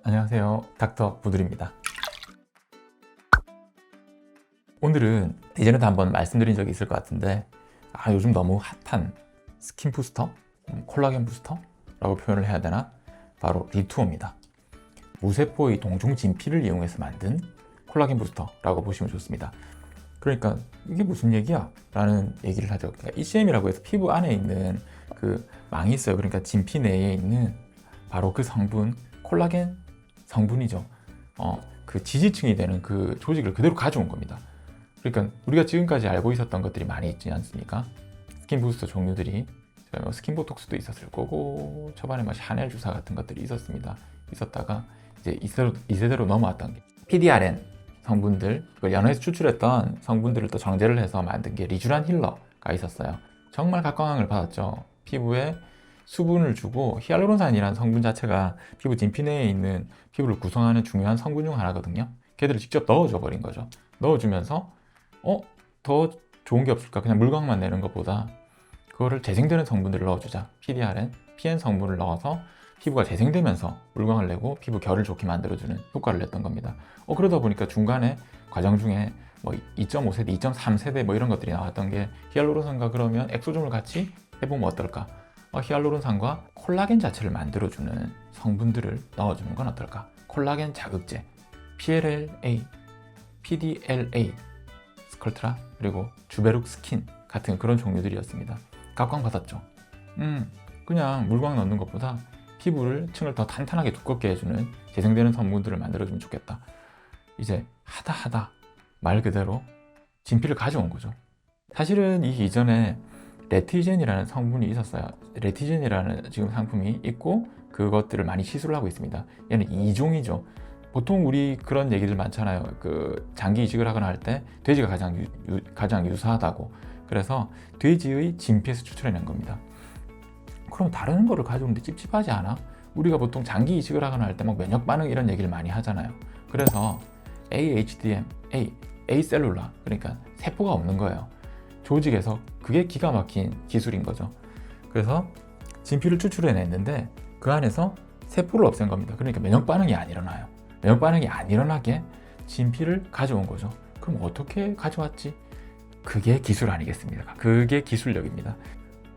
안녕하세요, 닥터 부들입니다. 오늘은 예전에도 한번 말씀드린 적이 있을 것 같은데 요즘 너무 핫한 스킨 부스터, 콜라겐 부스터라고 표현을 해야 되나? 바로 리투어입니다. 무세포의 동종 진피를 이용해서 만든 콜라겐 부스터라고 보시면 좋습니다. 그러니까 이게 무슨 얘기야? 라는 얘기를 하죠. 그러니까 ECM이라고 해서 피부 안에 있는 그 망이 있어요. 그러니까 진피 내에 있는 바로 그 성분, 콜라겐 성분이죠. 그 지지층이 되는 그 조직을 그대로 가져온 겁니다. 그러니까 우리가 지금까지 알고 있었던 것들이 많이 있지 않습니까? 스킨 부스터 종류들이 스킨 보톡스도 있었을 거고 초반에 막 샤넬 주사 같은 것들이 있었다가 이제 이세대로 넘어왔던 게 PDRN 성분들, 그걸 연어에서 추출했던 성분들을 또 정제를 해서 만든 게 리쥬란 힐러가 있었어요. 정말 각광을 받았죠. 피부에 수분을 주고 히알루론산이라는 성분 자체가 피부 진피 내에 있는 피부를 구성하는 중요한 성분 중 하나거든요. 걔들을 직접 넣어줘 버린 거죠. 넣어주면서 더 좋은 게 없을까? 그냥 물광만 내는 것보다 그거를 재생되는 성분들을 넣어주자. PDRN, PN 성분을 넣어서 피부가 재생되면서 물광을 내고 피부 결을 좋게 만들어주는 효과를 냈던 겁니다. 그러다 보니까 중간에 과정 중에 뭐 2.5세대, 2.3세대 뭐 이런 것들이 나왔던 게 히알루론산과 그러면 엑소좀을 같이 해보면 어떨까? 히알루론산과 콜라겐 자체를 만들어주는 성분들을 넣어주는 건 어떨까? 콜라겐 자극제, PLLA, PDLA, 스컬트라, 그리고 주베룩 스킨 같은 그런 종류들이었습니다. 각광받았죠. 그냥 물광 넣는 것보다 피부를 층을 더 탄탄하게 두껍게 해주는 재생되는 성분들을 만들어주면 좋겠다. 이제 하다 말 그대로 진피를 가져온 거죠. 사실은 이 이전에 레티젠이라는 성분이 있었어요. 레티젠이라는 지금 상품이 있고 그것들을 많이 시술을 하고 있습니다. 얘는 2종이죠. 보통 우리 그런 얘기들 많잖아요. 그 장기 이식을 하거나 할 때 돼지가 가장 유사하다고. 그래서 돼지의 진피에서 추출해낸 겁니다. 그럼 다른 거를 가져오는데 찝찝하지 않아? 우리가 보통 장기 이식을 하거나 할 때 막 면역 반응 이런 얘기를 많이 하잖아요. 그래서 AHDM, A셀룰라, 그러니까 세포가 없는 거예요. 조직에서. 그게 기가 막힌 기술인 거죠. 그래서 진피를 추출해냈는데 그 안에서 세포를 없앤 겁니다. 그러니까 면역 반응이 안 일어나요. 면역 반응이 안 일어나게 진피를 가져온 거죠. 그럼 어떻게 가져왔지? 그게 기술 아니겠습니까? 그게 기술력입니다.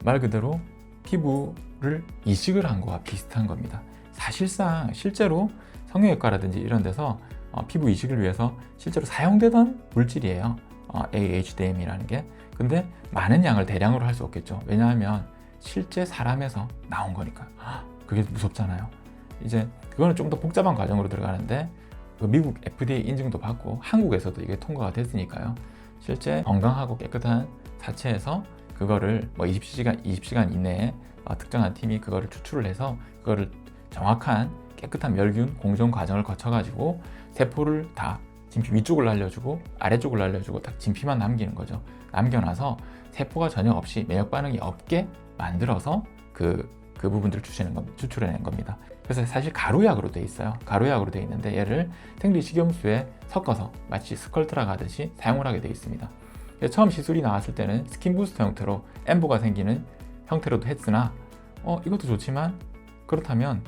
말 그대로 피부를 이식을 한 거와 비슷한 겁니다. 사실상 실제로 성형외과라든지 이런 데서 피부 이식을 위해서 실제로 사용되던 물질이에요. AHDM이라는 게. 근데 많은 양을 대량으로 할 수 없겠죠. 왜냐하면 실제 사람에서 나온 거니까. 그게 무섭잖아요. 이제 그거는 좀 더 복잡한 과정으로 들어가는데 미국 FDA 인증도 받고 한국에서도 이게 통과가 됐으니까요. 실제 건강하고 깨끗한 사체에서 그거를 뭐 20시간 이내에 특정한 팀이 그거를 추출을 해서 그거를 정확한 깨끗한 멸균 공정 과정을 거쳐가지고 세포를 다 진피 위쪽을 날려주고 아래쪽을 날려주고 딱 진피만 남기는 거죠. 남겨놔서 세포가 전혀 없이 면역 반응이 없게 만들어서 그 부분들을 추출해낸 겁니다. 그래서 사실 가루약으로 돼 있어요. 가루약으로 돼 있는데 얘를 생리식염수에 섞어서 마치 스컬트라 하듯이 사용을 하게 돼 있습니다. 처음 시술이 나왔을 때는 스킨 부스터 형태로 엠보가 생기는 형태로도 했으나 이것도 좋지만 그렇다면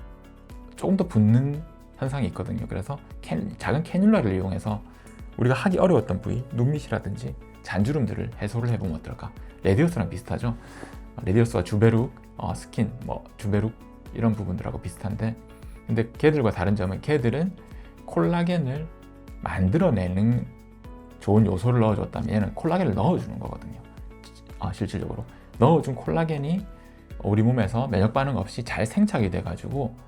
조금 더 붓는 현상이 있거든요. 그래서 작은 캐뉼라를 이용해서 우리가 하기 어려웠던 부위, 눈밑이라든지 잔주름들을 해소를 해보면 어떨까? 레디어스랑 비슷하죠. 레디어스와 주베룩 스킨, 주베룩 이런 부분들하고 비슷한데, 근데 걔들과 다른 점은 걔들은 콜라겐을 만들어내는 좋은 요소를 넣어줬다면 얘는 콜라겐을 넣어주는 거거든요. 실질적으로 넣어준 콜라겐이 우리 몸에서 면역 반응 없이 잘 생착이 돼가지고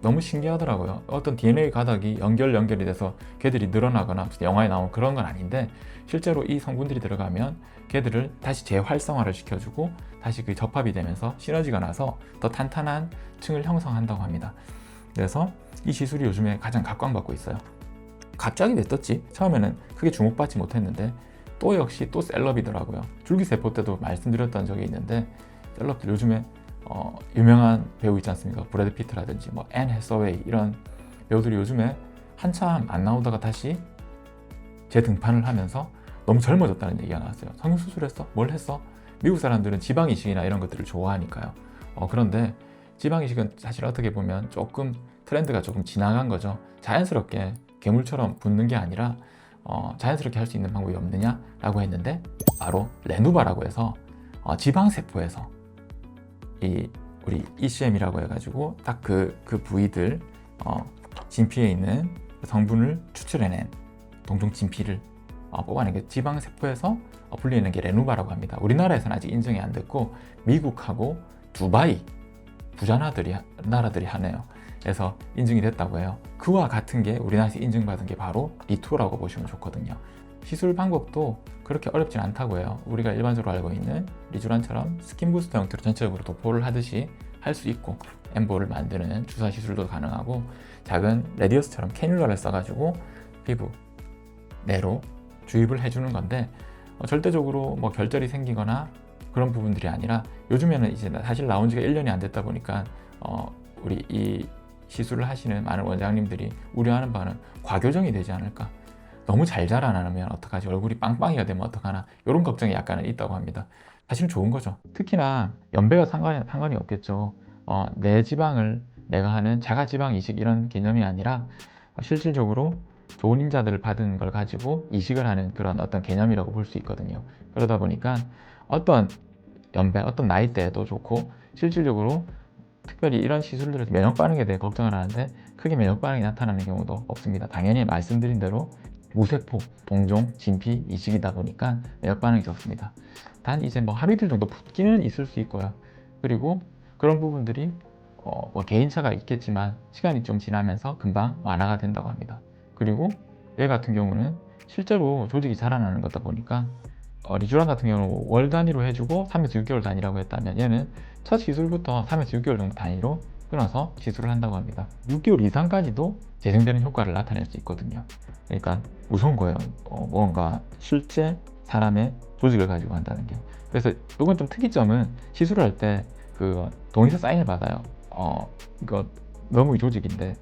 너무 신기하더라고요. 어떤 DNA 가닥이 연결이 돼서 걔들이 늘어나거나 영화에 나온 그런 건 아닌데 실제로 이 성분들이 들어가면 걔들을 다시 재활성화를 시켜주고 다시 그 접합이 되면서 시너지가 나서 더 탄탄한 층을 형성한다고 합니다. 그래서 이 시술이 요즘에 가장 각광받고 있어요. 갑자기 왜 떴지? 처음에는 크게 주목받지 못했는데 또 역시 또 셀럽이더라고요. 줄기세포 때도 말씀드렸던 적이 있는데 셀럽들 요즘에 유명한 배우 있지 않습니까? 브래드 피트라든지 앤 해서웨이 이런 배우들이 요즘에 한참 안 나오다가 다시 재등판을 하면서 너무 젊어졌다는 얘기가 나왔어요. 성형수술했어? 뭘 했어? 미국 사람들은 지방이식이나 이런 것들을 좋아하니까요. 그런데 지방이식은 사실 어떻게 보면 조금 트렌드가 조금 지나간 거죠. 자연스럽게 괴물처럼 붙는 게 아니라 자연스럽게 할 수 있는 방법이 없느냐라고 했는데 바로 레누바라고 해서 지방세포에서 우리 ECM이라고 해가지고 딱 그 부위들 진피에 있는 성분을 추출해낸 동종 진피를 뽑아낸 게 지방세포에서 분리해낸 게 레누바라고 합니다. 우리나라에서는 아직 인정이 안 됐고 미국하고 두바이 나라들이 하네요. 그래서 인증이 됐다고 해요. 그와 같은 게 우리나라에서 인증받은 게 바로 리투라고 보시면 좋거든요. 시술 방법도 그렇게 어렵진 않다고 해요. 우리가 일반적으로 알고 있는 리쥬란처럼 스킨 부스터 형태로 전체적으로 도포를 하듯이 할 수 있고, 엠볼을 만드는 주사 시술도 가능하고, 작은 레디어스처럼 캐뉼라를 써가지고 피부 내로 주입을 해주는 건데, 절대적으로 뭐 결절이 생기거나 그런 부분들이 아니라, 요즘에는 이제 사실 나온 지가 1년이 안 됐다 보니까 우리 이 시술을 하시는 많은 원장님들이 우려하는 바는 과교정이 되지 않을까, 너무 잘 자라나면 어떡하지, 얼굴이 빵빵이가 되면 어떡하나, 이런 걱정이 약간은 있다고 합니다. 사실은 좋은 거죠. 특히나 연배가 상관이 없겠죠. 내 지방을 내가 하는 자가지방 이식 이런 개념이 아니라 실질적으로 좋은 인자들을 받은 걸 가지고 이식을 하는 그런 어떤 개념이라고 볼 수 있거든요. 그러다 보니까 어떤 연배, 어떤 나이대에도 좋고, 실질적으로 특별히 이런 시술들을 면역 반응에 대해 걱정을 하는데 크게 면역 반응이 나타나는 경우도 없습니다. 당연히 말씀드린 대로 무세포, 동종, 진피 이식이다 보니까 면역 반응이 적습니다. 단 이제 뭐 하루 이틀 정도 붓기는 있을 수 있고요. 그리고 그런 부분들이 뭐 개인차가 있겠지만 시간이 좀 지나면서 금방 완화가 된다고 합니다. 그리고 얘 같은 경우는 실제로 조직이 자라나는 거다 보니까 리쥬란 같은 경우는 월 단위로 해주고 3에서 6개월 단위라고 했다면, 얘는 첫 시술부터 3에서 6개월 정도 단위로 끊어서 시술을 한다고 합니다. 6개월 이상까지도 재생되는 효과를 나타낼 수 있거든요. 그러니까 무서운 거예요. 뭔가 실제 사람의 조직을 가지고 한다는 게. 그래서 이건 좀 특이점은, 시술을 할 때 그 동의서 사인을 받아요. 이거 너무 조직인데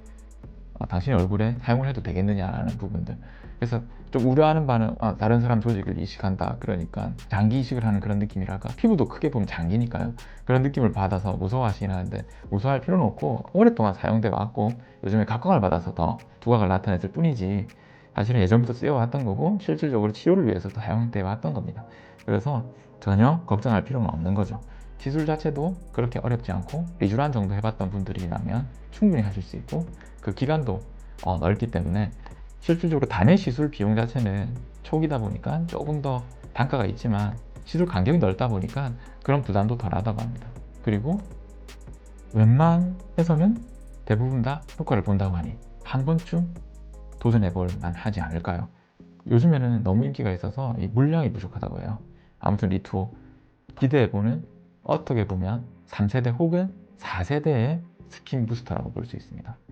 당신의 얼굴에 사용을 해도 되겠느냐라는 부분들. 그래서 좀 우려하는 바는 다른 사람 조직을 이식한다, 그러니까 장기 이식을 하는 그런 느낌이랄까, 피부도 크게 보면 장기니까요. 그런 느낌을 받아서 무서워하시긴 하는데, 무서워할 필요는 없고 오랫동안 사용돼 왔고 요즘에 각광을 받아서 더 두각을 나타냈을 뿐이지, 사실은 예전부터 쓰여왔던 거고 실질적으로 치료를 위해서도 사용돼 왔던 겁니다. 그래서 전혀 걱정할 필요는 없는 거죠. 시술 자체도 그렇게 어렵지 않고, 리쥬란 정도 해봤던 분들이라면 충분히 하실 수 있고, 그 기간도 넓기 때문에 실질적으로 단회 시술 비용 자체는 초기다 보니까 조금 더 단가가 있지만, 시술 간격이 넓다 보니까 그런 부담도 덜하다고 합니다. 그리고 웬만해서는 대부분 다 효과를 본다고 하니 한 번쯤 도전해볼 만하지 않을까요? 요즘에는 너무 인기가 있어서 이 물량이 부족하다고 해요. 아무튼 리투오 기대해보는, 어떻게 보면 3세대 혹은 4세대의 스킨 부스터라고 볼 수 있습니다.